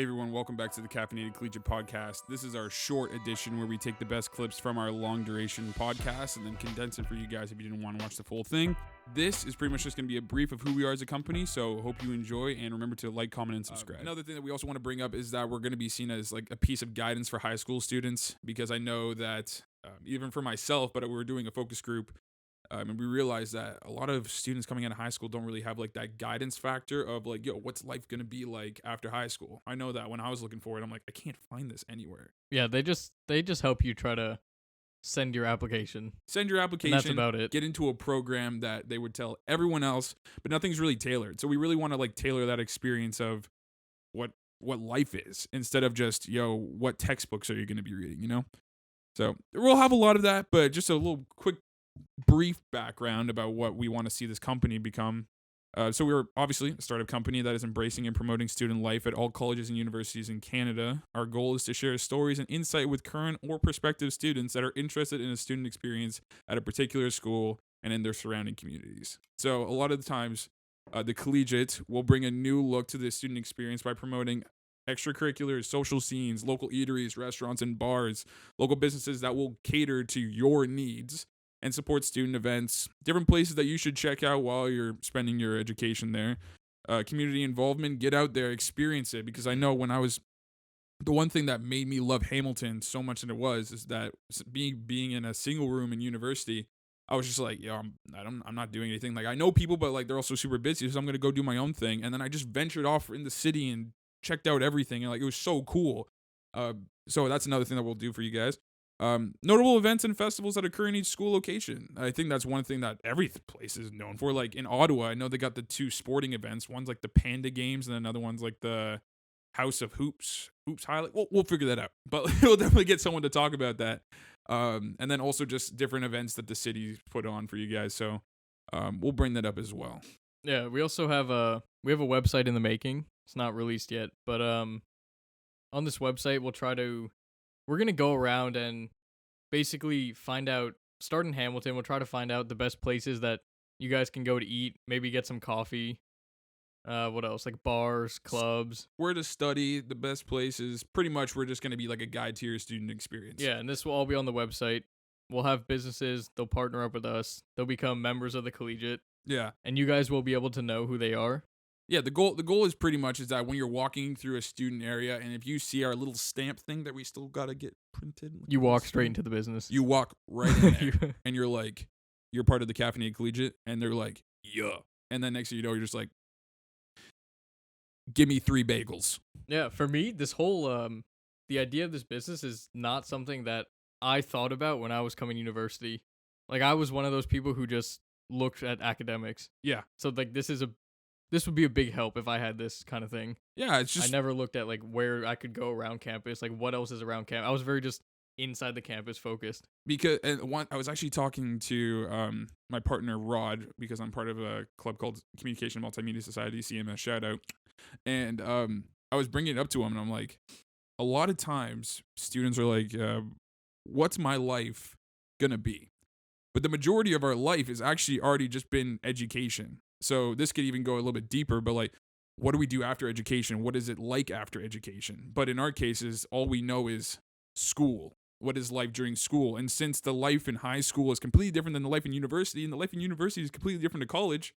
Hey everyone, welcome back to the Caffeinated Collegiate podcast. This is our short edition where we take the best clips from our long duration podcast and then condense it for you guys if you didn't want to watch the full thing. This is pretty much just going to be a brief of who we are as a company, so hope you enjoy and remember to like, comment, and subscribe. Another thing that we also want to bring up is that we're going to be seen as like a piece of guidance for high school students, because I know that even for myself, but we're doing a focus group. And we realize that a lot of students coming out of high school don't really have like that guidance factor of like, yo, what's life going to be like after high school? I know that when I was looking for it, I'm like, I can't find this anywhere. Yeah, they just help you try to send your application. Send your application. And that's about it. Get into a program that they would tell everyone else, but nothing's really tailored. So we really want to like tailor that experience of what life is instead of just, yo, what textbooks are you going to be reading, you know? So we'll have a lot of that, but just a little quick brief background about what we want to see this company become. So we're obviously a startup company that is embracing and promoting student life at all colleges and universities in Canada. Our goal is to share stories and insight with current or prospective students that are interested in a student experience at a particular school and in their surrounding communities. So a lot of the times, the Collegiate will bring a new look to the student experience by promoting extracurriculars, social scenes, local eateries, restaurants, and bars, local businesses that will cater to your needs and support student events, different places that you should check out while you're spending your education there. Community involvement, get out there, experience it, because I know when I was, the one thing that made me love Hamilton so much than it was is that being in a single room in university, I was just like, yo, I'm not doing anything. Like, I know people, but like they're also super busy, so I'm gonna go do my own thing. And then I just ventured off in the city and checked out everything, and like it was so cool. So that's another thing that we'll do for you guys. Notable events and festivals that occur in each school location. I think that's one thing that every place is known for. Like in Ottawa, I know they got the two sporting events. One's like the Panda Games, and another one's like the House of Hoops highlight. We'll figure that out, but we'll definitely get someone to talk about that. And then also just different events that the city put on for you guys. So we'll bring that up as well. Yeah, we also have a website in the making. It's not released yet, but on this website we're going to go around and basically start in Hamilton. We'll try to find out the best places that you guys can go to eat, maybe get some coffee. What else? Like bars, clubs. Where to study, the best places. Pretty much we're just going to be like a guide to your student experience. Yeah, and this will all be on the website. We'll have businesses. They'll partner up with us. They'll become members of the Collegiate. Yeah. And you guys will be able to know who they are. Yeah, the goal is pretty much is that when you're walking through a student area, and if you see our little stamp thing that we still gotta get printed, you walk straight into the business. You walk right in there, and you're like, you're part of the Caffeinated Collegiate, and they're like, yeah, and then next thing you know, you're just like, give me 3 bagels. Yeah, for me, this whole the idea of this business is not something that I thought about when I was coming to university. Like I was one of those people who just looked at academics. Yeah. So like this would be a big help if I had this kind of thing. Yeah, it's just I never looked at like where I could go around campus, like what else is around campus. I was very just inside the campus focused. Because I was actually talking to my partner Rod, because I'm part of a club called Communication Multimedia Society, CMS, shout out. And I was bringing it up to him, and I'm like, a lot of times students are like, what's my life gonna be? But the majority of our life is actually already just been education. So this could even go a little bit deeper, but like, what do we do after education? What is it like after education? But in our cases, all we know is school. What is life during school? And since the life in high school is completely different than the life in university, and the life in university is completely different to college.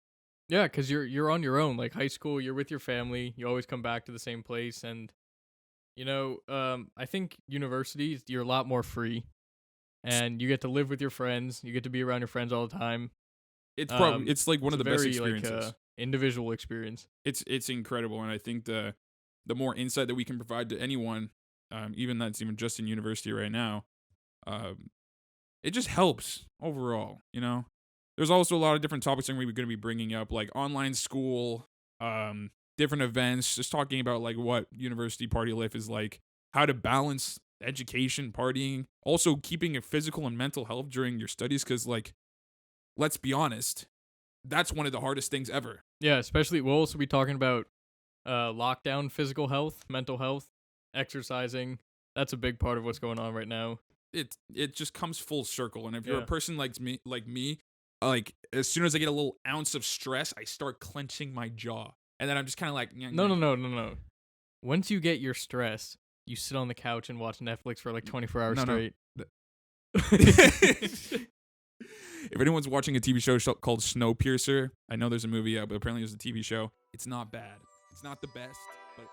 Yeah, because you're on your own. Like high school, you're with your family. You always come back to the same place. And, I think universities, you're a lot more free. And you get to live with your friends. You get to be around your friends all the time. It's probably it's like one of the best experiences. Like, individual experience. It's incredible, and I think the more insight that we can provide to anyone, even that's even just in university right now, it just helps overall. You know, there's also a lot of different topics that we're going to be bringing up, like online school, different events, just talking about like what university party life is like, how to balance education, partying, also keeping a physical and mental health during your studies, because like, let's be honest, that's one of the hardest things ever. Yeah, especially we'll also be talking about lockdown physical health, mental health, exercising. That's a big part of what's going on right now. It just comes full circle. And if you're a person like me, like as soon as I get a little ounce of stress, I start clenching my jaw. And then I'm just kind of like, No. once you get your stress, you sit on the couch and watch Netflix for like 24 hours No, no. straight. If anyone's watching a TV show called Snowpiercer, I know there's a movie out, but apparently there's a TV show. It's not bad. It's not the best, but